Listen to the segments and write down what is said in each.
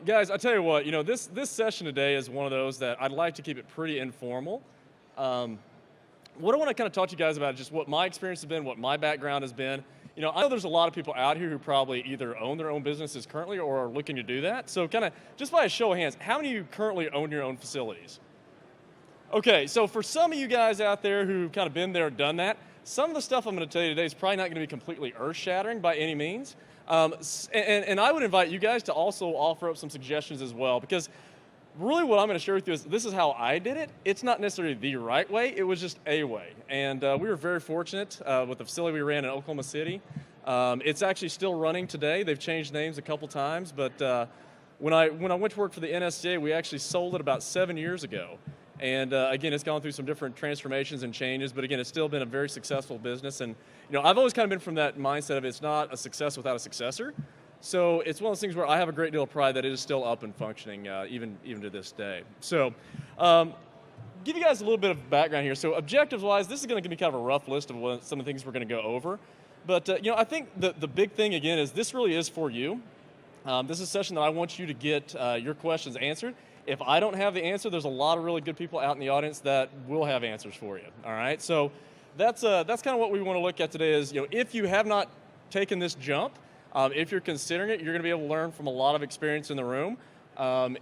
Guys, I tell you what, this session today is one of those that I'd like to keep it pretty informal. What I want to kind of talk to you guys about is just what my experience has been, what my background has been. I know there's a lot of people out here who probably either own their own businesses currently or are looking to do that. So kind of just by a show of hands, how many of you currently own your own facilities? Okay, so for some of you guys out there who kind of been there, done that, some of the stuff I'm going to tell you today is probably not going to be completely earth-shattering by any means. And I would invite you guys to also offer up some suggestions as well, because really what I'm going to share with you is this is how I did it. It's not necessarily the right way. It was just a way. And we were very fortunate with the facility we ran in Oklahoma City. It's actually still running today. They've changed names a couple times, but when I went to work for the NSCA, we actually sold it about 7 years ago. And again, it's gone through some different transformations and changes, but again, it's still been a very successful business. And I've always kind of been from that mindset of it's not a success without a successor. So it's one of those things where I have a great deal of pride that it is still up and functioning even to this day. So give you guys a little bit of background here. So objectives-wise, this is going to give me kind of a rough list of some of the things we're going to go over. But I think the big thing again is this really is for you. This is a session that I want you to get your questions answered. If I don't have the answer, there's a lot of really good people out in the audience that will have answers for you. All right, so that's kind of what we want to look at today. Is if you have not taken this jump, if you're considering it, you're going to be able to learn from a lot of experience in the room.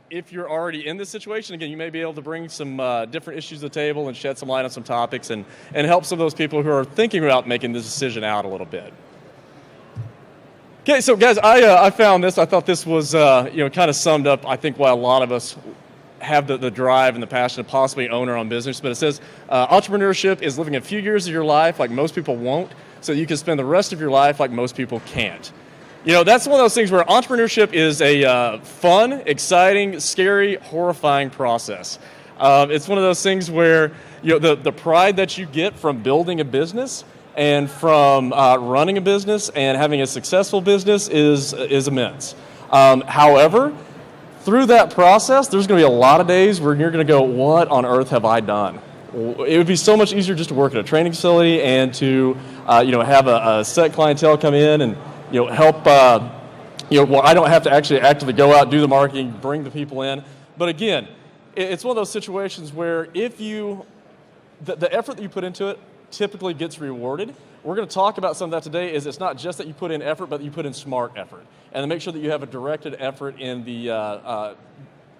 If you're already in this situation, again, you may be able to bring some different issues to the table and shed some light on some topics and help some of those people who are thinking about making this decision out a little bit. Okay, so guys, I found this. I thought this was kind of summed up, I think, why a lot of us have the drive and the passion to possibly own our own business. But it says entrepreneurship is living a few years of your life like most people won't, so you can spend the rest of your life like most people can't. That's one of those things where entrepreneurship is a fun, exciting, scary, horrifying process. It's one of those things where the pride that you get from building a business and from running a business and having a successful business is immense. However, through that process, there's going to be a lot of days where you're going to go, what on earth have I done? It would be so much easier just to work at a training facility and to have a set clientele come in and help. I don't have to actually actively go out, do the marketing, bring the people in. But again, it's one of those situations where if the effort that you put into it typically gets rewarded. We're going to talk about some of that today. It's not just that you put in effort, but that you put in smart effort, and to make sure that you have a directed effort in the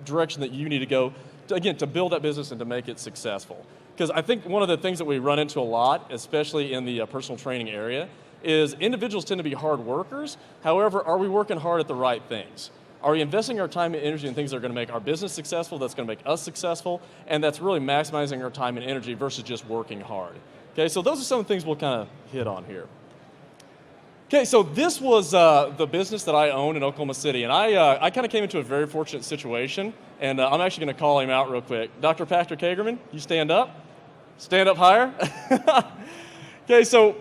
direction that you need to go to build that business and to make it successful. Because I think one of the things that we run into a lot, especially in the personal training area, is individuals tend to be hard workers. However, are we working hard at the right things? Are we investing our time and energy in things that are going to make our business successful, that's going to make us successful, and that's really maximizing our time and energy versus just working hard? Okay, so those are some of the things we'll kind of hit on here. Okay, so this was the business that I owned in Oklahoma City, and I kind of came into a very fortunate situation, and I'm actually going to call him out real quick. Dr. Patrick Hagerman, you stand up. Stand up higher. Okay, so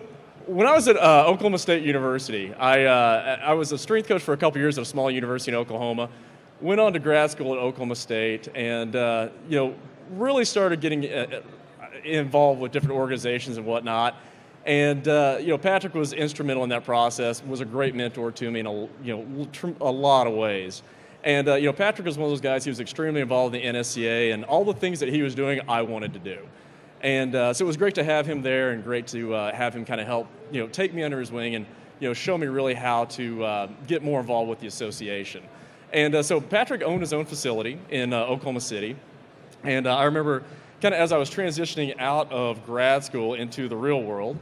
when I was at Oklahoma State University, I was a strength coach for a couple years at a small university in Oklahoma, went on to grad school at Oklahoma State, and really started getting involved with different organizations and whatnot. And Patrick was instrumental in that process, was a great mentor to me in a lot of ways. And Patrick was one of those guys. He was extremely involved in the NSCA, and all the things that he was doing, I wanted to do. And so it was great to have him there, and great to have him kind of help take me under his wing and show me really how to get more involved with the association. And so Patrick owned his own facility in Oklahoma City, and I remember kind of as I was transitioning out of grad school into the real world,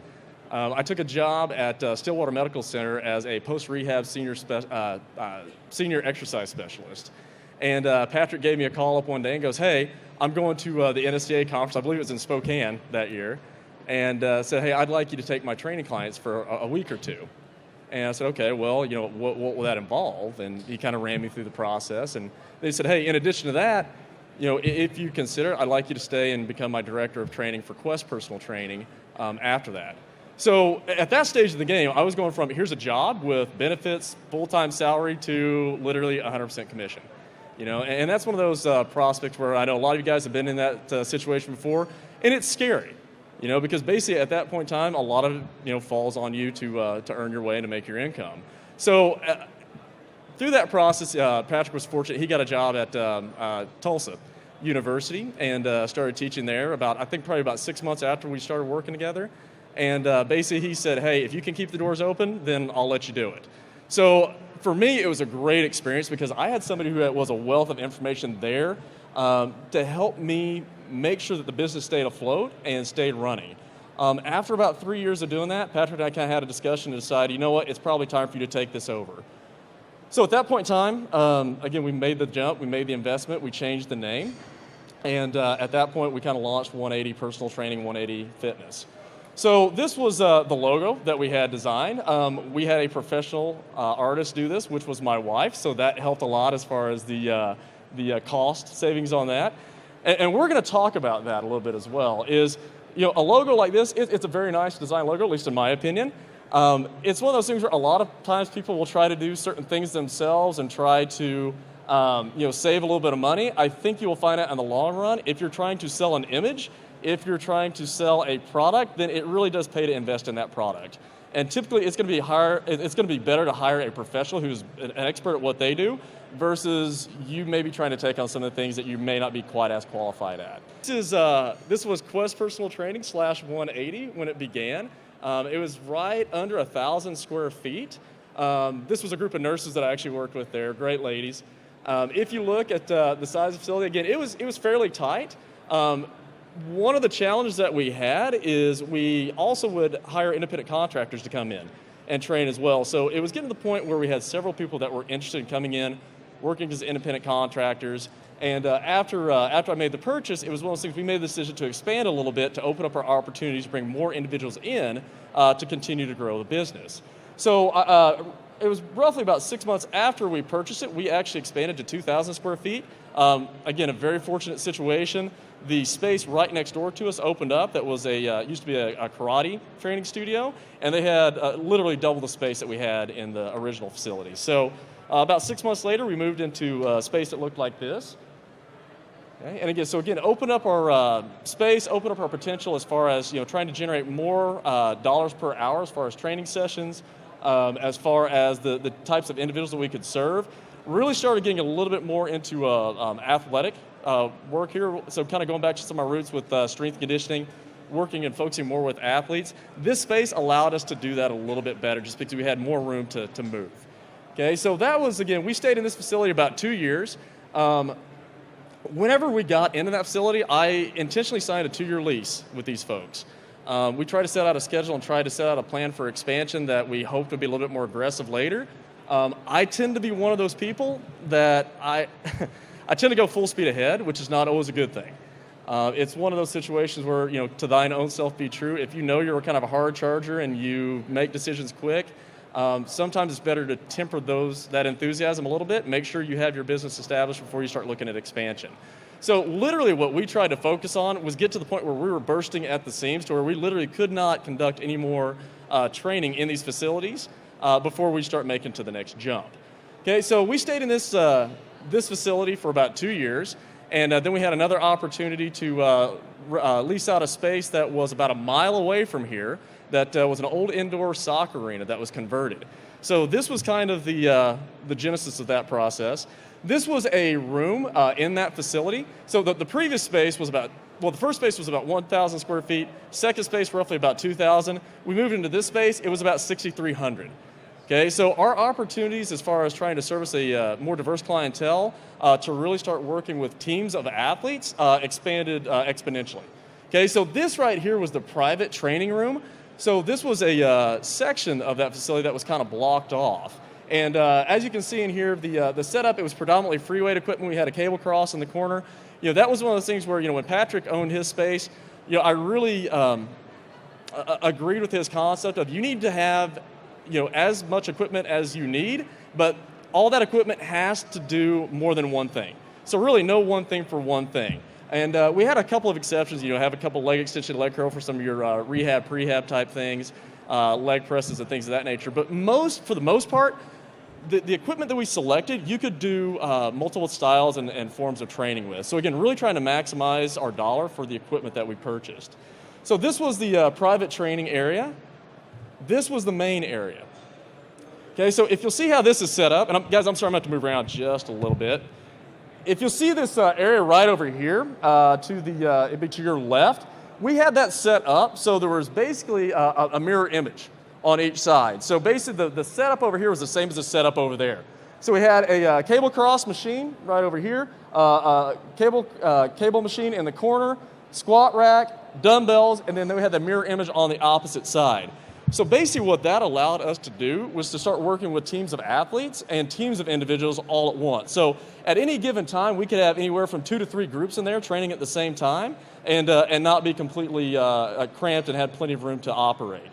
I took a job at Stillwater Medical Center as a post-rehab senior exercise specialist. And Patrick gave me a call up one day and goes, hey, I'm going to the NSCA conference, I believe it was in Spokane that year, and said, hey, I'd like you to take my training clients for a week or two. And I said, okay, well, what will that involve? And he kind of ran me through the process. And they said, hey, in addition to that, if you consider, I'd like you to stay and become my director of training for Quest Personal Training after that. So at that stage of the game, I was going from here's a job with benefits, full-time salary, to literally 100% commission. And that's one of those prospects where I know a lot of you guys have been in that situation before, and it's scary, because basically at that point in time, a lot of it, falls on you to earn your way and to make your income. So through that process, Patrick was fortunate. He got a job at Tulsa University and started teaching there I think probably about 6 months after we started working together. And basically he said, hey, if you can keep the doors open, then I'll let you do it. So for me, it was a great experience because I had somebody who was a wealth of information there to help me make sure that the business stayed afloat and stayed running. After about 3 years of doing that, Patrick and I kind of had a discussion to decide, you know what, it's probably time for you to take this over. So at that point in time, again, we made the jump, we made the investment, we changed the name, and at that point we kind of launched 180 Personal Training, 180 Fitness. So this was the logo that we had designed. We had a professional artist do this, which was my wife, so that helped a lot as far as the cost savings on that. And we're going to talk about that a little bit as well. Is, you know, a logo like this, it's a very nice design logo, at least in my opinion. It's one of those things where a lot of times people will try to do certain things themselves and try to save a little bit of money. I think you will find out in the long run, if you're trying to sell an image, if you're trying to sell a product, then it really does pay to invest in that product. And typically it's going to be better to hire a professional who's an expert at what they do versus you maybe trying to take on some of the things that you may not be quite as qualified at. This was Quest Personal Training /180 when it began. It was right under 1,000 square feet. This was a group of nurses that I actually worked with there, great ladies. If you look at the size of the facility, again, it was fairly tight. One of the challenges that we had is we also would hire independent contractors to come in and train as well. So it was getting to the point where we had several people that were interested in coming in, working as independent contractors. And after I made the purchase, it was one of those things we made the decision to expand a little bit to open up our opportunities to bring more individuals in to continue to grow the business. So it was roughly about 6 months after we purchased it, we actually expanded to 2,000 square feet. Again, a very fortunate situation. The space right next door to us opened up that was used to be a karate training studio, and they had literally double the space that we had in the original facility. So about 6 months later, we moved into a space that looked like this. Okay? And again, open up our space, open up our potential as far as trying to generate more dollars per hour as far as training sessions, as far as the types of individuals that we could serve. Really started getting a little bit more into athletic work here. So kind of going back to some of my roots with strength and conditioning, working and focusing more with athletes. This space allowed us to do that a little bit better just because we had more room to move. Okay, so that was, again, we stayed in this facility about 2 years. Whenever we got into that facility, I intentionally signed a 2-year lease with these folks. We tried to set out a schedule and tried to set out a plan for expansion that we hoped would be a little bit more aggressive later. I tend to be one of those people that I tend to go full speed ahead, which is not always a good thing. It's one of those situations where, to thine own self be true. If you know you're kind of a hard charger and you make decisions quick, sometimes it's better to temper that enthusiasm a little bit, make sure you have your business established before you start looking at expansion. So literally what we tried to focus on was get to the point where we were bursting at the seams to where we literally could not conduct any more training in these facilities before we start making to the next jump. Okay, so we stayed in this facility for about 2 years, and then we had another opportunity to lease out a space that was about a mile away from here that was an old indoor soccer arena that was converted. So this was kind of the genesis of that process. This was a room in that facility. So the previous space was the first space was about 1,000 square feet, second space roughly about 2,000. We moved into this space, it was about 6,300. Okay, so our opportunities as far as trying to service a more diverse clientele to really start working with teams of athletes expanded exponentially. Okay, so this right here was the private training room. So this was a section of that facility that was kind of blocked off. And as you can see in here, the setup, it was predominantly free weight equipment. We had a cable cross in the corner. That was one of those things where, when Patrick owned his space, I really agreed with his concept of you need to have as much equipment as you need, but all that equipment has to do more than one thing. So really no one thing for one thing. And we had a couple of exceptions, have a couple leg extension, leg curl for some of your rehab, prehab type things, leg presses and things of that nature. But for the most part, the equipment that we selected, you could do multiple styles and forms of training with. So again, really trying to maximize our dollar for the equipment that we purchased. So this was the private training area. This was the main area. Okay, so if you'll see how this is set up, and guys, I'm sorry, I'm going to have to move around just a little bit. If you'll see this area right over here it'd be to your left, we had that set up so there was basically a mirror image on each side. So basically the setup over here was the same as the setup over there. So we had a cable cross machine right over here, cable machine in the corner, squat rack, dumbbells, and then we had the mirror image on the opposite side. So basically what that allowed us to do was to start working with teams of athletes and teams of individuals all at once. So at any given time, we could have anywhere from 2 to 3 groups in there training at the same time and not be completely cramped and had plenty of room to operate.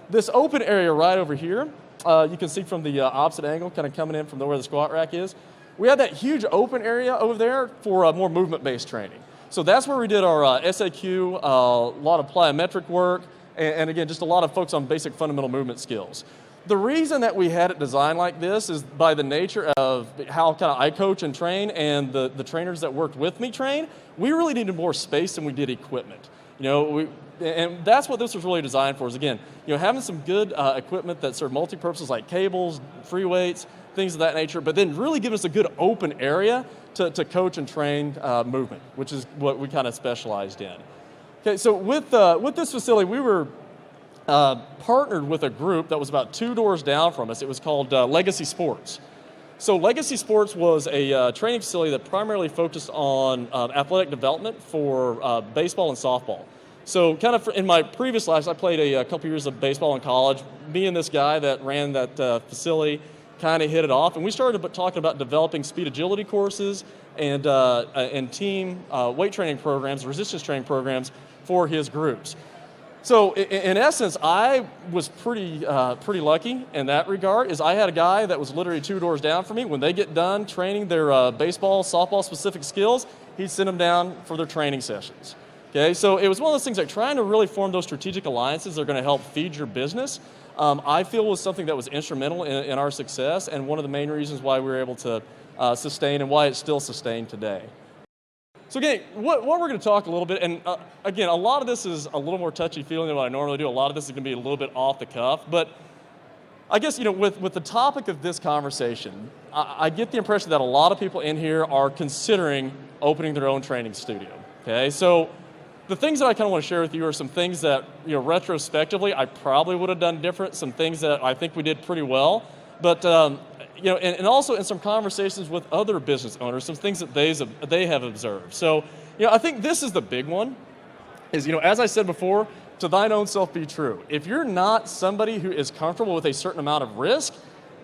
This open area right over here, you can see from the opposite angle, kind of coming in from where the squat rack is. We had that huge open area over there for more movement-based training. So that's where we did our SAQ, a lot of plyometric work, and again, just a lot of focus on basic fundamental movement skills. The reason that we had it designed like this is by the nature of how kind of I coach and train, and the trainers that worked with me train. We really needed more space than we did equipment. And that's what this was really designed for, is again, having some good equipment that serve multi-purposes like cables, free weights, things of that nature, but then really giving us a good open area to coach and train movement, which is what we kind of specialized in. Okay, so with this facility, we were partnered with a group that was about 2 doors down from us. It was called Legacy Sports. So Legacy Sports was a training facility that primarily focused on athletic development for baseball and softball. So kind of in my previous lives, I played a couple years of baseball in college. Me and this guy that ran that facility kind of hit it off, and we started talking about developing speed agility courses and team weight training programs, resistance training programs for his groups. So in essence, I was pretty lucky in that regard, is I had a guy that was literally 2 doors down from me. When they get done training their baseball, softball specific skills, he'd send them down for their training sessions. Okay, so it was one of those things like trying to really form those strategic alliances that are going to help feed your business. I feel was something that was instrumental in our success, and one of the main reasons why we were able to sustain and why it's still sustained today. So again, what we're going to talk a little bit, and again, a lot of this is a little more touchy-feely than what I normally do. A lot of this is going to be a little bit off the cuff, but I guess, with the topic of this conversation, I get the impression that a lot of people in here are considering opening their own training studio. Okay, so the things that I kind of want to share with you are some things that, retrospectively, I probably would have done different, some things that I think we did pretty well, but and also in some conversations with other business owners, some things that they have observed. So, I think this is the big one, is, as I said before, to thine own self be true. If you're not somebody who is comfortable with a certain amount of risk,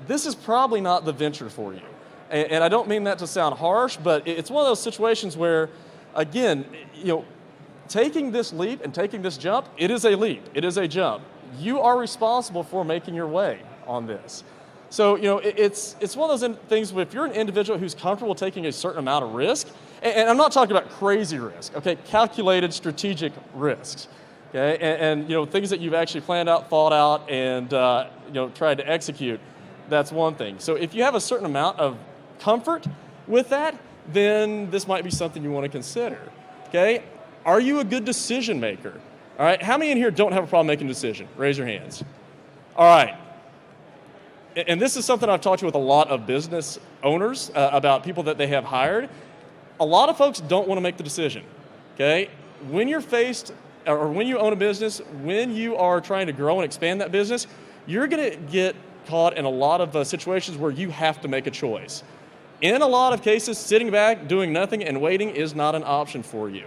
this is probably not the venture for you. And I don't mean that to sound harsh, but it's one of those situations where, again, taking this leap and taking this jump, it is a leap, it is a jump. You are responsible for making your way on this. So, it's one of those things where if you're an individual who's comfortable taking a certain amount of risk, and I'm not talking about crazy risk, okay, calculated strategic risks, okay, and things that you've actually planned out, thought out, and tried to execute, that's one thing. So if you have a certain amount of comfort with that, then this might be something you want to consider, okay? Are you a good decision maker? All right, how many in here don't have a problem making a decision? Raise your hands. All right. And this is something I've talked to with a lot of business owners about people that they have hired. A lot of folks don't want to make the decision, okay? When you're faced, or when you own a business, when you are trying to grow and expand that business, you're going to get caught in a lot of situations where you have to make a choice. In a lot of cases, sitting back, doing nothing, and waiting is not an option for you.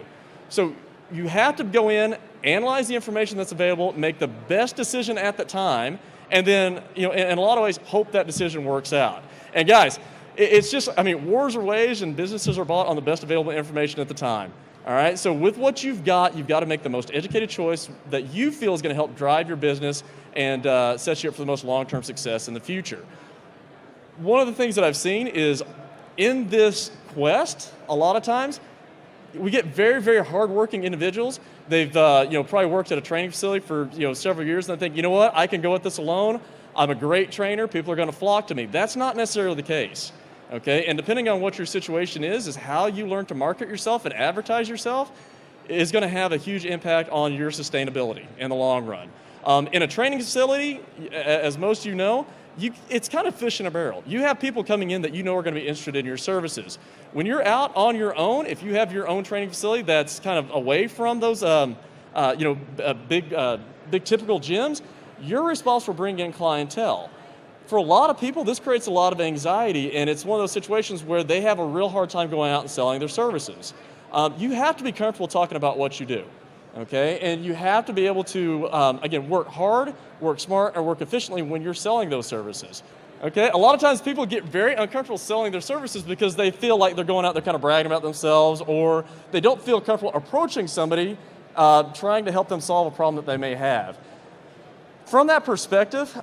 So you have to go in, analyze the information that's available, make the best decision at the time, and then, in a lot of ways, hope that decision works out. And guys, it's just, wars are waged and businesses are bought on the best available information at the time. All right, so with what you've got to make the most educated choice that you feel is going to help drive your business and set you up for the most long-term success in the future. One of the things that I've seen is in this quest, a lot of times, we get very, very hardworking individuals. They've probably worked at a training facility for several years, and they think, you know what, I can go at this alone. I'm a great trainer. People are going to flock to me. That's not necessarily the case. Okay, and depending on what your situation is how you learn to market yourself and advertise yourself is going to have a huge impact on your sustainability in the long run. In a training facility, as most of you know, it's kind of fish in a barrel. You have people coming in that you know are going to be interested in your services. When you're out on your own, if you have your own training facility that's kind of away from those big typical gyms, you're responsible for bringing in clientele. For a lot of people, this creates a lot of anxiety, and it's one of those situations where they have a real hard time going out and selling their services. You have to be comfortable talking about what you do, okay? And you have to be able to, again, work hard, work smart, and work efficiently when you're selling those services. Okay, a lot of times people get very uncomfortable selling their services because they feel like they're going out there kind of bragging about themselves, or they don't feel comfortable approaching somebody trying to help them solve a problem that they may have. From that perspective,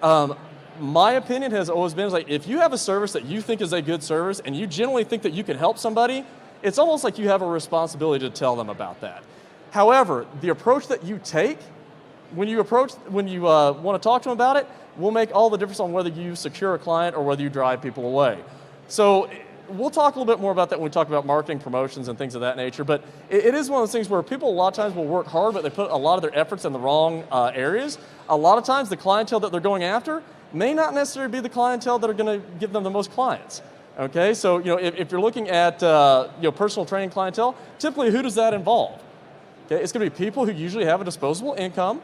my opinion has always been like, if you have a service that you think is a good service and you genuinely think that you can help somebody, it's almost like you have a responsibility to tell them about that. However, the approach that you take when you want to talk to them about it will make all the difference on whether you secure a client or whether you drive people away. So we'll talk a little bit more about that when we talk about marketing, promotions, and things of that nature, but it is one of those things where people a lot of times will work hard, but they put a lot of their efforts in the wrong areas. A lot of times the clientele that they're going after may not necessarily be the clientele that are going to give them the most clients. Okay, so if you're looking at personal training clientele, typically who does that involve? Okay, it's going to be people who usually have a disposable income,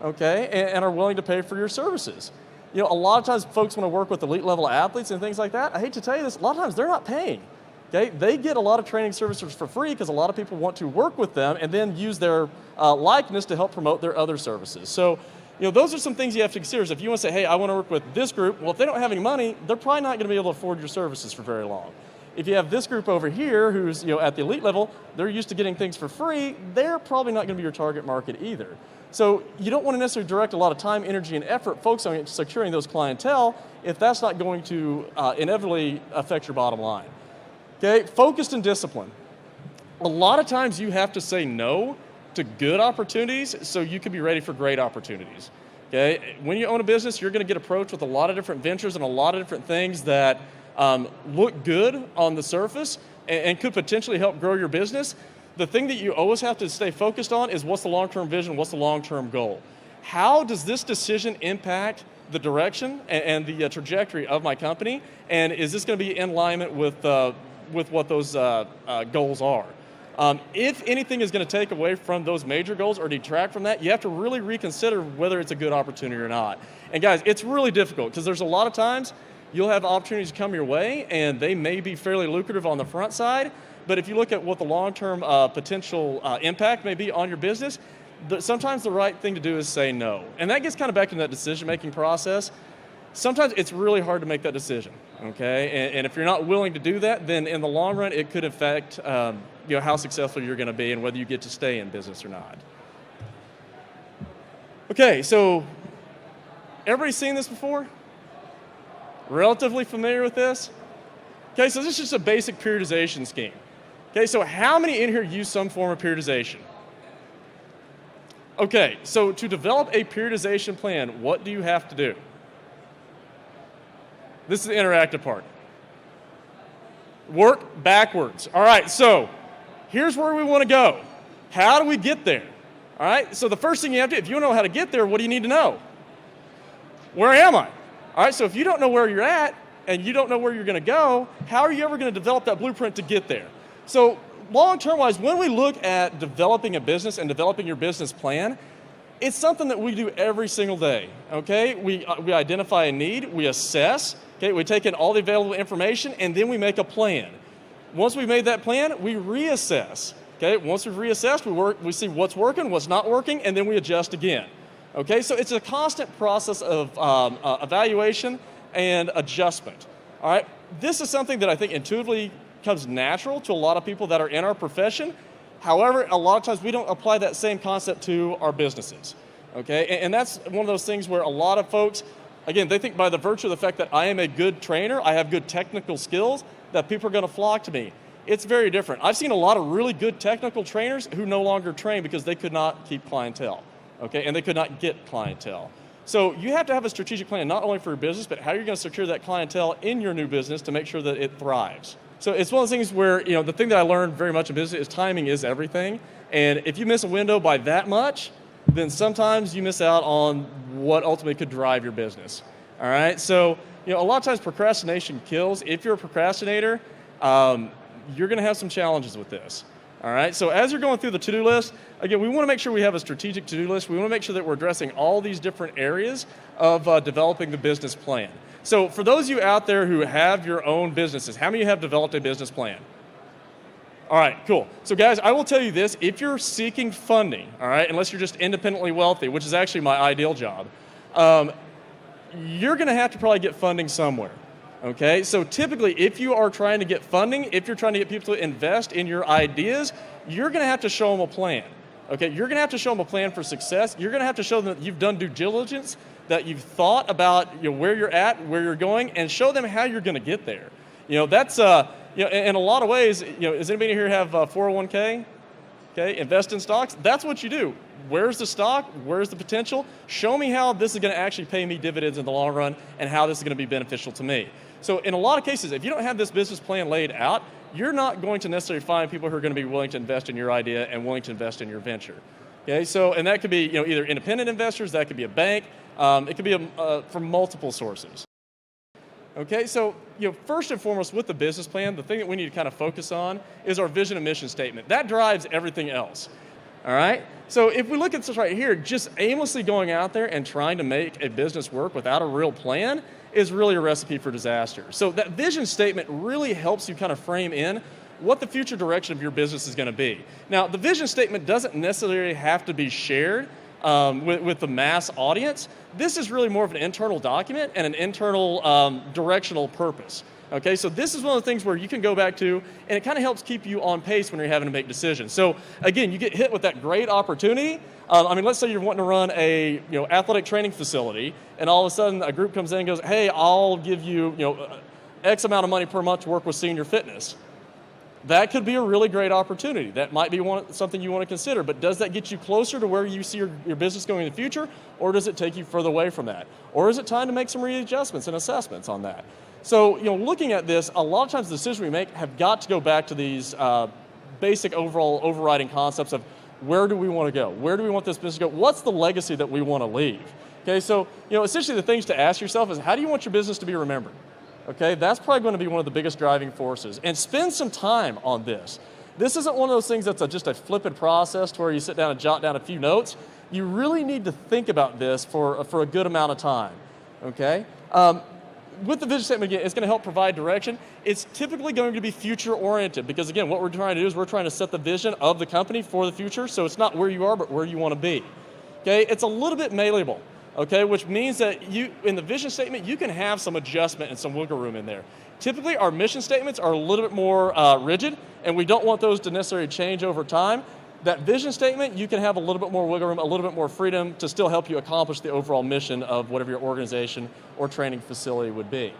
okay, and are willing to pay for your services. A lot of times folks want to work with elite level athletes and things like that. I hate to tell you this, a lot of times they're not paying. Okay, they get a lot of training services for free because a lot of people want to work with them and then use their likeness to help promote their other services. So, those are some things you have to consider. If you want to say, hey, I want to work with this group, well, if they don't have any money, they're probably not going to be able to afford your services for very long. If you have this group over here who's at the elite level, they're used to getting things for free, they're probably not going to be your target market either. So you don't want to necessarily direct a lot of time, energy, and effort focused on securing those clientele if that's not going to inevitably affect your bottom line. Okay, focused and disciplined. A lot of times you have to say no to good opportunities so you can be ready for great opportunities. Okay, when you own a business, you're going to get approached with a lot of different ventures and a lot of different things that look good on the surface and could potentially help grow your business. The thing that you always have to stay focused on is what's the long-term vision, what's the long-term goal? How does this decision impact the direction and the trajectory of my company? And is this going to be in alignment with what those goals are? If anything is going to take away from those major goals or detract from that, you have to really reconsider whether it's a good opportunity or not. And guys, it's really difficult because there's a lot of times you'll have opportunities come your way and they may be fairly lucrative on the front side, but if you look at what the long-term potential impact may be on your business, sometimes the right thing to do is say no. And that gets kind of back into that decision-making process. Sometimes it's really hard to make that decision, okay? And if you're not willing to do that, then in the long run, it could affect how successful you're going to be and whether you get to stay in business or not. Okay, so everybody seen this before? Relatively familiar with this? Okay, so this is just a basic periodization scheme. Okay, so how many in here use some form of periodization? Okay, so to develop a periodization plan, what do you have to do? This is the interactive part. Work backwards. All right, so here's where we want to go. How do we get there? All right, so the first thing you have to do, if you don't know how to get there, what do you need to know? Where am I? All right, so if you don't know where you're at and you don't know where you're going to go, how are you ever going to develop that blueprint to get there? So long-term wise, when we look at developing a business and developing your business plan, it's something that we do every single day, okay? We identify a need, we assess, okay? We take in all the available information, and then we make a plan. Once we've made that plan, we reassess, okay? Once we've reassessed, we see what's working, what's not working, and then we adjust again, okay? So it's a constant process of evaluation and adjustment, all right? This is something that I think intuitively comes natural to a lot of people that are in our profession. However, a lot of times we don't apply that same concept to our businesses, okay? And that's one of those things where a lot of folks, again, they think by the virtue of the fact that I am a good trainer, I have good technical skills, that people are going to flock to me. It's very different. I've seen a lot of really good technical trainers who no longer train because they could not keep clientele, okay? And they could not get clientele. So you have to have a strategic plan, not only for your business, but how you're going to secure that clientele in your new business to make sure that it thrives. So it's one of those things where, the thing that I learned very much in business is timing is everything. And if you miss a window by that much, then sometimes you miss out on what ultimately could drive your business. All right, so a lot of times procrastination kills. If you're a procrastinator, you're going to have some challenges with this. All right, so as you're going through the to-do list, again, we want to make sure we have a strategic to-do list. We want to make sure that we're addressing all these different areas of developing the business plan. So for those of you out there who have your own businesses, how many of you have developed a business plan? All right, cool. So guys, I will tell you this, if you're seeking funding, all right, unless you're just independently wealthy, which is actually my ideal job, you're going to have to probably get funding somewhere. Okay, so typically if you are trying to get funding, if you're trying to get people to invest in your ideas, you're going to have to show them a plan. Okay, you're going to have to show them a plan for success. You're going to have to show them that you've done due diligence, that you've thought about where you're at, where you're going, and show them how you're going to get there. That's in a lot of ways. Does anybody here have 401k? Okay, invest in stocks. That's what you do. Where's the stock? Where's the potential? Show me how this is going to actually pay me dividends in the long run, and how this is going to be beneficial to me. So in a lot of cases, if you don't have this business plan laid out, you're not going to necessarily find people who are going to be willing to invest in your idea and willing to invest in your venture. Okay, so and that could be either independent investors, that could be a bank, it could be from multiple sources. Okay, so first and foremost with the business plan, the thing that we need to kind of focus on is our vision and mission statement. That drives everything else. All right, so if we look at this right here, just aimlessly going out there and trying to make a business work without a real plan is really a recipe for disaster. So that vision statement really helps you kind of frame in what the future direction of your business is going to be. Now, the vision statement doesn't necessarily have to be shared with the mass audience. This is really more of an internal document and an internal directional purpose. Okay, so this is one of the things where you can go back to, and it kind of helps keep you on pace when you're having to make decisions. So again, you get hit with that great opportunity. Let's say you're wanting to run a athletic training facility, and all of a sudden a group comes in and goes, "Hey, I'll give you X amount of money per month to work with senior fitness." That could be a really great opportunity. That might be something you want to consider, but does that get you closer to where you see your business going in the future, or does it take you further away from that? Or is it time to make some readjustments and assessments on that? So, looking at this, a lot of times the decisions we make have got to go back to these basic overall overriding concepts of where do we want to go? Where do we want this business to go? What's the legacy that we want to leave? Okay, so, essentially the things to ask yourself is, how do you want your business to be remembered? Okay, that's probably going to be one of the biggest driving forces. And spend some time on this. This isn't one of those things that's just a flippant process to where you sit down and jot down a few notes. You really need to think about this for a good amount of time. Okay? With the vision statement, again, it's going to help provide direction. It's typically going to be future-oriented because, again, what we're trying to do is we're trying to set the vision of the company for the future, so it's not where you are, but where you want to be. Okay? It's a little bit malleable, okay, which means that in the vision statement, you can have some adjustment and some wiggle room in there. Typically, our mission statements are a little bit more rigid, and we don't want those to necessarily change over time. That vision statement, you can have a little bit more wiggle room, a little bit more freedom to still help you accomplish the overall mission of whatever your organization or training facility would be.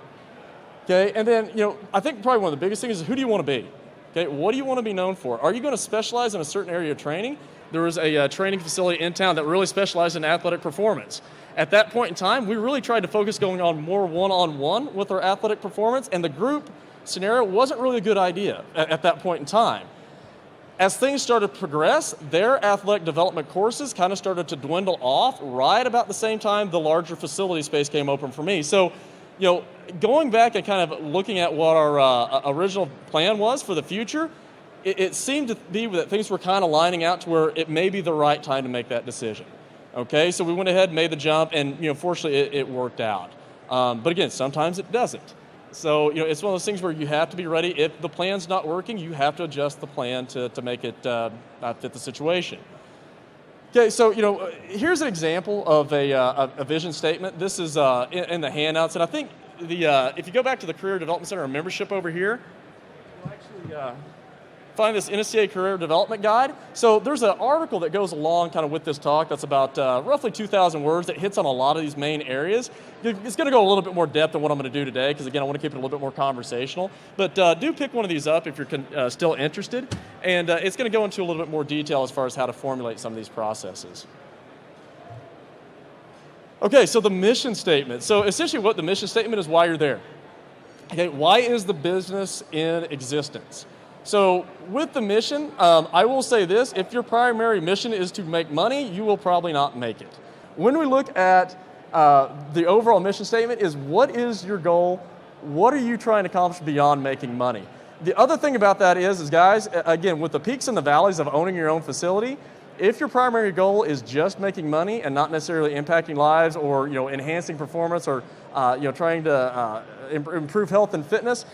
Okay, and then, I think probably one of the biggest things is, who do you want to be? Okay, what do you want to be known for? Are you going to specialize in a certain area of training? There was a training facility in town that really specialized in athletic performance. At that point in time, we really tried to focus going on more one-on-one with our athletic performance, and the group scenario wasn't really a good idea at that point in time. As things started to progress, their athletic development courses kind of started to dwindle off right about the same time the larger facility space came open for me. So, going back and kind of looking at what our original plan was for the future, it seemed to be that things were kind of lining out to where it may be the right time to make that decision. Okay, so we went ahead and made the jump, and fortunately it worked out. But again, sometimes it doesn't. So it's one of those things where you have to be ready. If the plan's not working, you have to adjust the plan to make it fit the situation. Okay, so here's an example of a vision statement. This is in the handouts, and I think if you go back to the Career Development Center membership over here, you'll actually find this NSCA Career Development Guide. So there's an article that goes along kind of with this talk that's about roughly 2,000 words that hits on a lot of these main areas. It's going to go a little bit more depth than what I'm going to do today because, again, I want to keep it a little bit more conversational. But do pick one of these up if you're still interested. And it's going to go into a little bit more detail as far as how to formulate some of these processes. Okay, so the mission statement. So essentially what the mission statement is, why you're there. Okay, why is the business in existence? So with the mission, I will say this, if your primary mission is to make money, you will probably not make it. When we look at The overall mission statement is, what is your goal? What are you trying to accomplish beyond making money? The other thing about that is guys, again, with the peaks and the valleys of owning your own facility, if your primary goal is just making money and not necessarily impacting lives or enhancing performance or trying to improve health and fitness,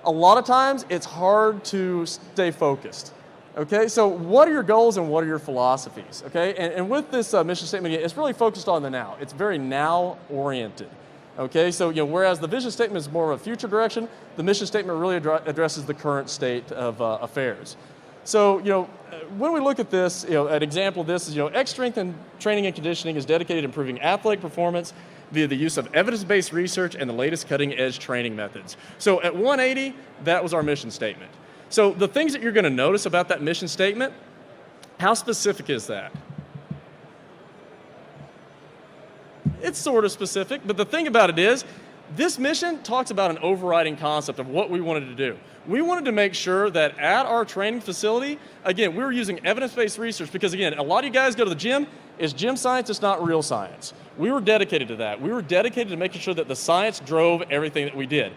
a lot of times it's hard to stay focused. Okay, so what are your goals and what are your philosophies? Okay, and with this mission statement, it's really focused on the now. It's very now oriented. Okay, so whereas the vision statement is more of a future direction, the mission statement really addresses the current state of affairs. So when we look at this, an example of this is X Strength and Training and Conditioning is dedicated to improving athletic performance via the use of evidence-based research and the latest cutting-edge training methods. So at 180, that was our mission statement. So the things that you're going to notice about that mission statement, how specific is that? It's sort of specific, but the thing about it is, this mission talks about an overriding concept of what we wanted to do. We wanted to make sure that at our training facility, again, we were using evidence-based research because, again, a lot of you guys go to the gym, it's gym science, it's not real science. We were dedicated to that. We were dedicated to making sure that the science drove everything that we did.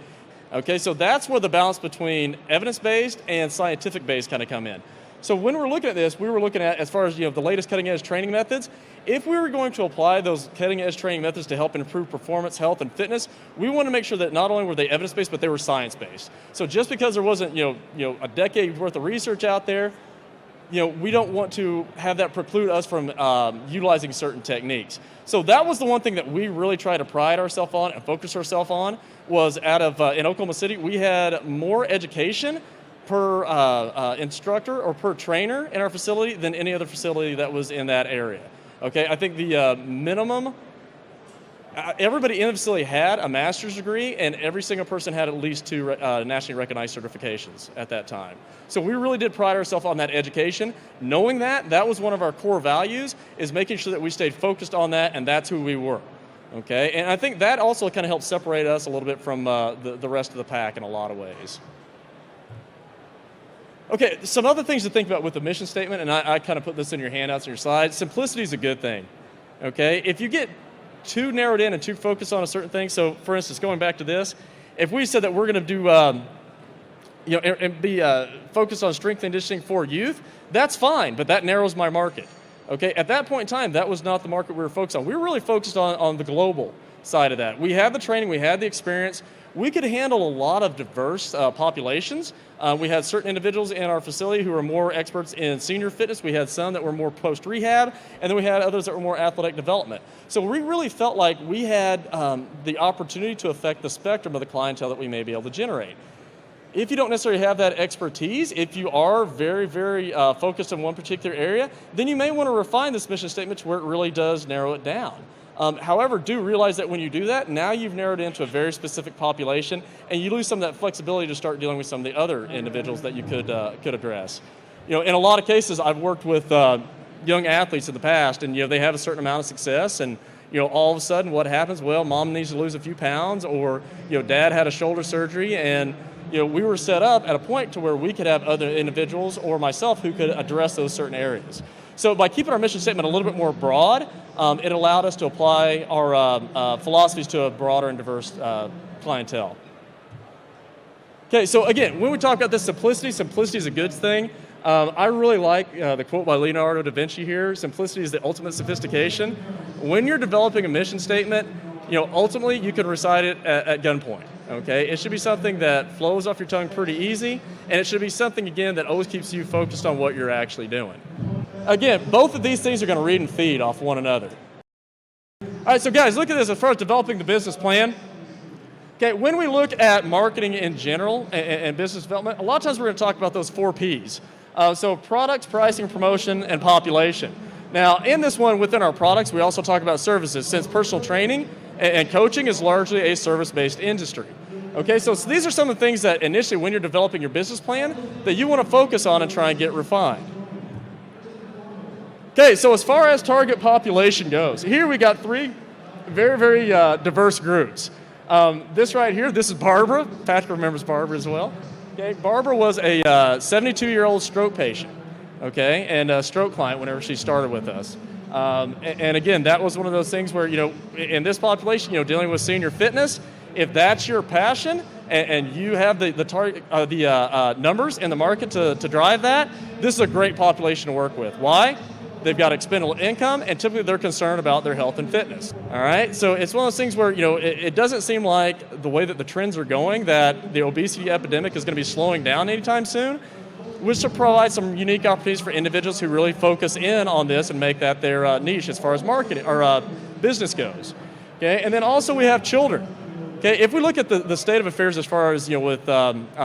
Okay, so that's where the balance between evidence-based and scientific-based kind of come in. So when we're looking at this, we were looking at, as far as the latest cutting-edge training methods, if we were going to apply those cutting-edge training methods to help improve performance, health, and fitness, we want to make sure that not only were they evidence-based, but they were science-based. So just because there wasn't a decade worth of research out there, we don't want to have that preclude us from utilizing certain techniques. So that was the one thing that we really try to pride ourselves on and focus ourselves on, was out of, in Oklahoma City, we had more education per instructor or per trainer in our facility than any other facility that was in that area. Okay, I think the minimum, everybody in the facility had a master's degree, and every single person had at least 2 nationally recognized certifications at that time. So we really did pride ourselves on that education. Knowing that was one of our core values, is making sure that we stayed focused on that, and that's who we were. Okay, and I think that also kind of helps separate us a little bit from the rest of the pack in a lot of ways. Okay, some other things to think about with the mission statement, and I kind of put this in your handouts and your slides. Simplicity is a good thing. Okay, if you get too narrowed in and too focused on a certain thing, so for instance, going back to this, if we said that we're going to do, and be focused on strength and conditioning for youth, that's fine, but that narrows my market. Okay, at that point in time, that was not the market we were focused on. We were really focused on the global side of that. We had the training, we had the experience. We could handle a lot of diverse populations. We had certain individuals in our facility who were more experts in senior fitness. We had some that were more post-rehab, and then we had others that were more athletic development. So we really felt like we had the opportunity to affect the spectrum of the clientele that we may be able to generate. If you don't necessarily have that expertise, if you are very, very focused on one particular area, then you may want to refine this mission statement to where it really does narrow it down. However, do realize that when you do that, now you've narrowed it into a very specific population, and you lose some of that flexibility to start dealing with some of the other individuals that you could address. In a lot of cases, I've worked with young athletes in the past, and they have a certain amount of success, and all of a sudden, what happens? Well, mom needs to lose a few pounds, or dad had a shoulder surgery, and we were set up at a point to where we could have other individuals or myself who could address those certain areas. So by keeping our mission statement a little bit more broad, it allowed us to apply our philosophies to a broader and diverse clientele. Okay, so again, when we talk about this simplicity is a good thing. I really like the quote by Leonardo da Vinci here: simplicity is the ultimate sophistication. When you're developing a mission statement, ultimately you can recite it at gunpoint. Okay, it should be something that flows off your tongue pretty easy, and it should be something, again, that always keeps you focused on what you're actually doing. Again, both of these things are going to read and feed off one another. All right, so guys, look at this as far as developing the business plan. Okay, when we look at marketing in general and business development, a lot of times we're going to talk about those 4 Ps. So products, pricing, promotion, and population. Now, in this one, within our products, we also talk about services, since personal training and coaching is largely a service-based industry. Okay, so these are some of the things that initially, when you're developing your business plan, that you want to focus on and try and get refined. Okay, so as far as target population goes, here we got 3 very, very diverse groups. This right here, this is Barbara. Patrick remembers Barbara as well. Okay, Barbara was a 72-year-old stroke patient, okay, and a stroke client whenever she started with us. And again, that was one of those things where, in this population, dealing with senior fitness, if that's your passion and you have the target, numbers in the market to drive that, this is a great population to work with. Why? They've got expendable income, and typically they're concerned about their health and fitness. All right, so it's one of those things where it doesn't seem like the way that the trends are going that the obesity epidemic is going to be slowing down anytime soon, which will provide some unique opportunities for individuals who really focus in on this and make that their niche as far as marketing or business goes. Okay, and then also we have children. Okay, if we look at the state of affairs as far as with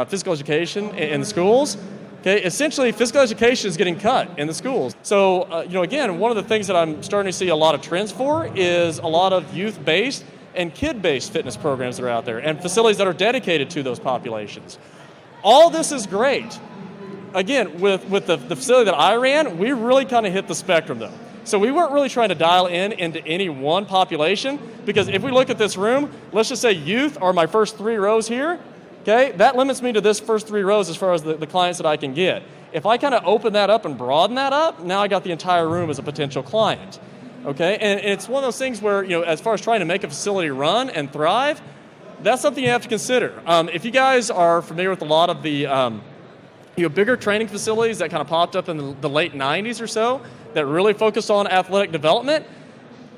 physical education in the schools. Okay, essentially, physical education is getting cut in the schools. So, again, one of the things that I'm starting to see a lot of trends for is a lot of youth-based and kid-based fitness programs that are out there and facilities that are dedicated to those populations. All this is great. Again, with the facility that I ran, we really kind of hit the spectrum, though. So we weren't really trying to dial into any one population, because if we look at this room, let's just say youth are my first 3 rows here. Okay, that limits me to this first 3 rows as far as the clients that I can get. If I kind of open that up and broaden that up, now I got the entire room as a potential client. Okay, and it's one of those things where, as far as trying to make a facility run and thrive, that's something you have to consider. If you guys are familiar with a lot of the bigger training facilities that kind of popped up in the late 90s or so that really focused on athletic development,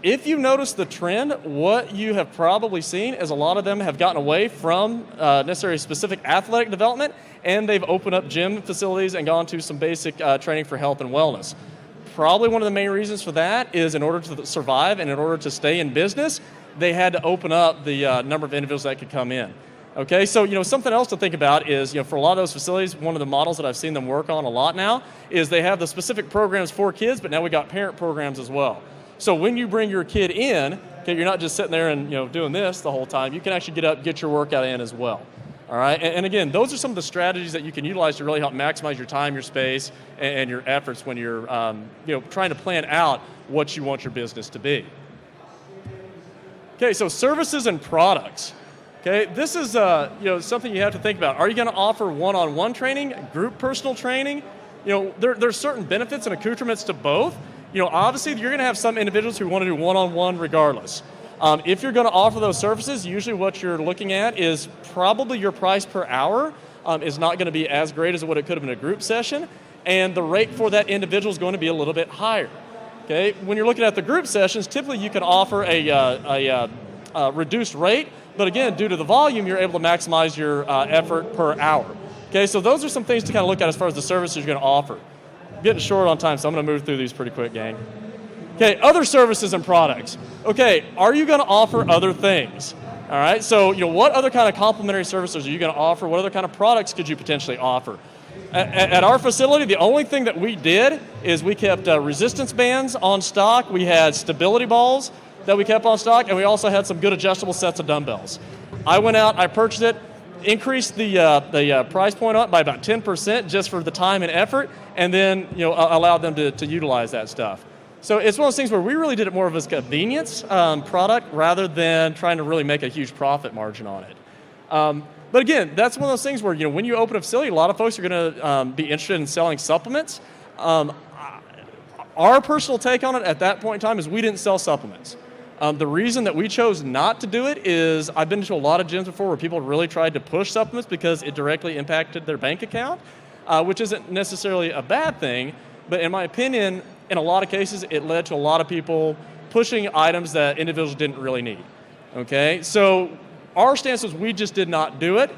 if you notice the trend, what you have probably seen is a lot of them have gotten away from necessarily specific athletic development, and they've opened up gym facilities and gone to some basic training for health and wellness. Probably one of the main reasons for that is in order to survive and in order to stay in business, they had to open up the number of individuals that could come in. Okay, so something else to think about is for a lot of those facilities, one of the models that I've seen them work on a lot now is they have the specific programs for kids, but now we got parent programs as well. So when you bring your kid in, okay, you're not just sitting there and doing this the whole time. You can actually get up, get your workout in as well. All right, and again, those are some of the strategies that you can utilize to really help maximize your time, your space, and your efforts when you're trying to plan out what you want your business to be. Okay, so services and products. Okay, this is something you have to think about. Are you going to offer one-on-one training, group personal training? There's certain benefits and accoutrements to both. Obviously, you're going to have some individuals who want to do one-on-one regardless. If you're going to offer those services, usually what you're looking at is probably your price per hour is not going to be as great as what it could have been a group session, and the rate for that individual is going to be a little bit higher. Okay, when you're looking at the group sessions, typically you can offer a reduced rate, but again, due to the volume, you're able to maximize your effort per hour. Okay, so those are some things to kind of look at as far as the services you're going to offer. Getting short on time, so I'm going to move through these pretty quick, gang. Okay, other services and products. Okay, are you going to offer other things? All right, so what other kind of complementary services are you going to offer? What other kind of products could you potentially offer? At our facility, the only thing that we did is we kept resistance bands on stock. We had stability balls that we kept on stock, and we also had some good adjustable sets of dumbbells. I went out, I purchased it, increased the price point up by about 10% just for the time and effort, and then allowed them to utilize that stuff. So it's one of those things where we really did it more of as a convenience product rather than trying to really make a huge profit margin on it. But again, that's one of those things where when you open a facility, a lot of folks are going to be interested in selling supplements. Our personal take on it at that point in time is we didn't sell supplements. The reason that we chose not to do it is I've been to a lot of gyms before where people really tried to push supplements because it directly impacted their bank account, which isn't necessarily a bad thing, but in my opinion, in a lot of cases, it led to a lot of people pushing items that individuals didn't really need. Okay, so our stance was we just did not do it.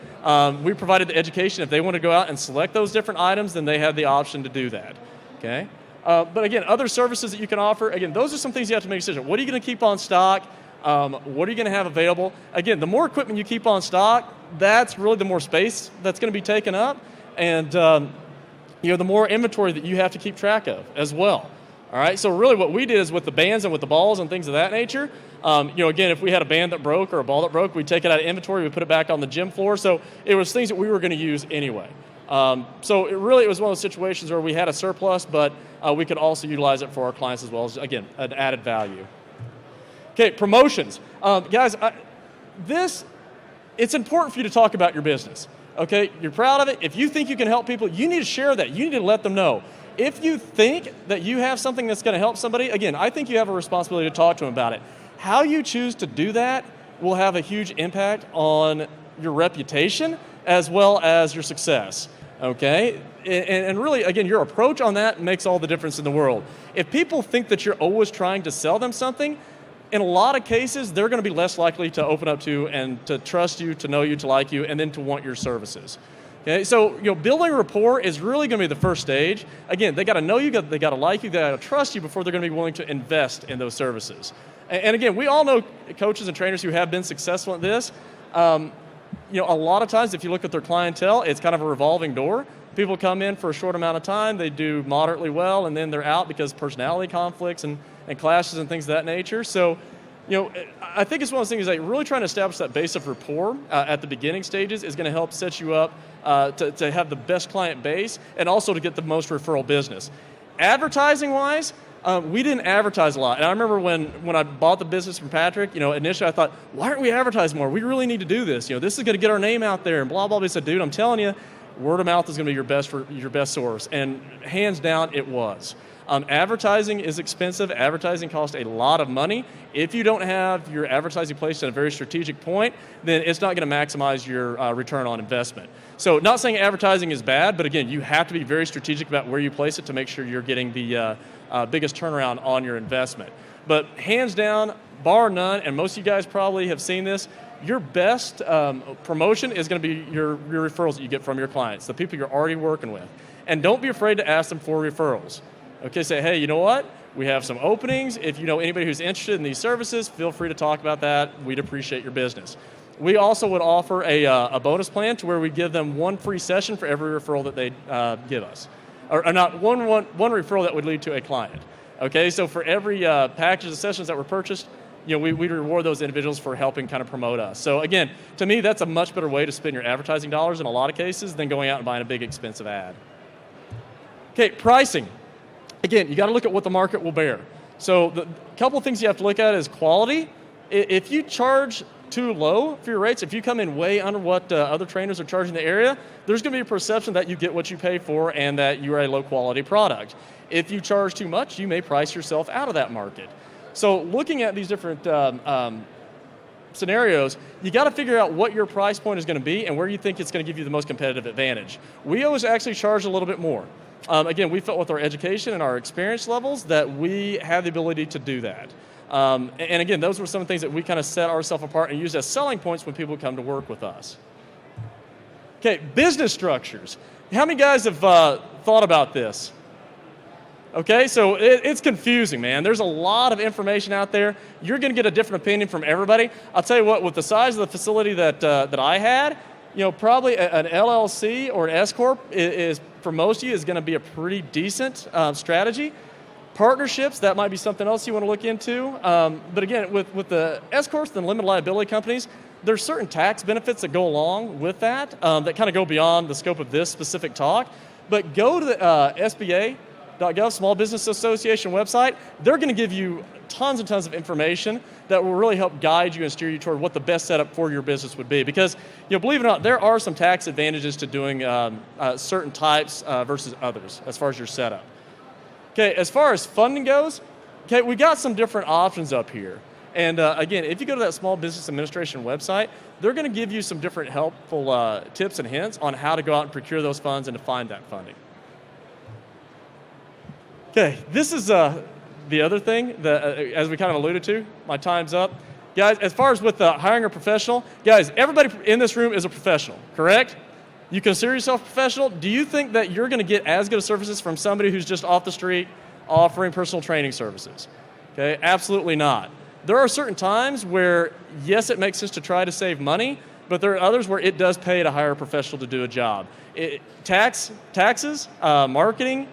We provided the education. If they want to go out and select those different items, then they had the option to do that. Okay. But again, other services that you can offer, again, those are some things you have to make a decision. What are you going to keep on stock? What are you going to have available? Again, the more equipment you keep on stock, that's really the more space that's going to be taken up, and the more inventory that you have to keep track of as well. All right, so really what we did is with the bands and with the balls and things of that nature, again, if we had a band that broke or a ball that broke, we'd take it out of inventory, we'd put it back on the gym floor, so it was things that we were going to use anyway. So it was one of those situations where we had a surplus, but we could also utilize it for our clients as well as, again, an added value. Okay, promotions. Guys, it's important for you to talk about your business. Okay, you're proud of it. If you think you can help people, you need to share that. You need to let them know. If you think that you have something that's going to help somebody, again, I think you have a responsibility to talk to them about it. How you choose to do that will have a huge impact on your reputation as well as your success, okay? And really, again, your approach on that makes all the difference in the world. If people think that you're always trying to sell them something, in a lot of cases, they're going to be less likely to open up to and to trust you, to know you, to like you, and then to want your services. Okay, so building rapport is really going to be the first stage. Again, they got to know you, they got to like you, they got to trust you before they're going to be willing to invest in those services. And again, we all know coaches and trainers who have been successful at this. A lot of times, if you look at their clientele, it's kind of a revolving door. People come in for a short amount of time, they do moderately well, and then they're out because personality conflicts and clashes and things of that nature. So, I think it's one of those things that really trying to establish that base of rapport at the beginning stages is going to help set you up to have the best client base and also to get the most referral business. Advertising-wise, we didn't advertise a lot. And I remember when I bought the business from Patrick, initially I thought, why aren't we advertising more? We really need to do this. This is going to get our name out there and blah, blah, blah. He said, dude, I'm telling you, word of mouth is going to be your best source. And hands down, it was. Advertising is expensive. Advertising costs a lot of money. If you don't have your advertising placed at a very strategic point, then it's not going to maximize your return on investment. So not saying advertising is bad, but again, you have to be very strategic about where you place it to make sure you're getting the biggest turnaround on your investment. But hands down, bar none, and most of you guys probably have seen this, your best promotion is going to be your referrals that you get from your clients, the people you're already working with. And don't be afraid to ask them for referrals. Okay, say, hey, you know what? We have some openings. If you know anybody who's interested in these services, feel free to talk about that. We'd appreciate your business. We also would offer a bonus plan to where we give them one free session for every referral that they give us. Or not one referral that would lead to a client. Okay, so for every package of sessions that were purchased, we reward those individuals for helping kind of promote us. So again, to me, that's a much better way to spend your advertising dollars in a lot of cases than going out and buying a big expensive ad. Okay, pricing. Again, you got to look at what the market will bear. So the couple of things you have to look at is quality. If you charge too low for your rates, if you come in way under what other trainers are charging in the area, there's going to be a perception that you get what you pay for and that you are a low quality product. If you charge too much, you may price yourself out of that market. So looking at these different scenarios, you got to figure out what your price point is going to be and where you think it's going to give you the most competitive advantage. We always actually charge a little bit more. Again, we felt with our education and our experience levels that we have the ability to do that. And again, those were some of the things that we kind of set ourselves apart and used as selling points when people come to work with us. Okay, business structures. How many guys have thought about this? Okay, so it's confusing, man. There's a lot of information out there. You're going to get a different opinion from everybody. I'll tell you what, with the size of the facility that I had, probably an LLC or an S corp is for most of you is going to be a pretty decent strategy. Partnerships, that might be something else you want to look into. But again, with the S corps and limited liability companies, there's certain tax benefits that go along with that that kind of go beyond the scope of this specific talk. But go to the SBA.gov, Small Business Association website. They're going to give you tons and tons of information that will really help guide you and steer you toward what the best setup for your business would be. Because, believe it or not, there are some tax advantages to doing certain types versus others as far as your setup. Okay, as far as funding goes, okay, we got some different options up here. And again, if you go to that Small Business Administration website, they're going to give you some different helpful tips and hints on how to go out and procure those funds and to find that funding. Okay, this is the other thing that, as we kind of alluded to, my time's up. Guys, as far as with hiring a professional, guys, everybody in this room is a professional, correct? You consider yourself a professional? Do you think that you're going to get as good of services from somebody who's just off the street offering personal training services? Okay, absolutely not. There are certain times where, yes, it makes sense to try to save money, but there are others where it does pay to hire a professional to do a job. Taxes, marketing,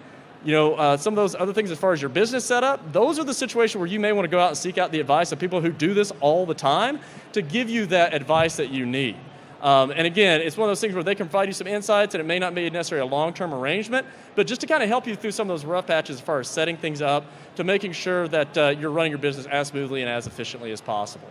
some of those other things as far as your business setup, those are the situations where you may want to go out and seek out the advice of people who do this all the time to give you that advice that you need. And again, it's one of those things where they can provide you some insights and it may not be necessarily a long-term arrangement, but just to kind of help you through some of those rough patches as far as setting things up to making sure that you're running your business as smoothly and as efficiently as possible.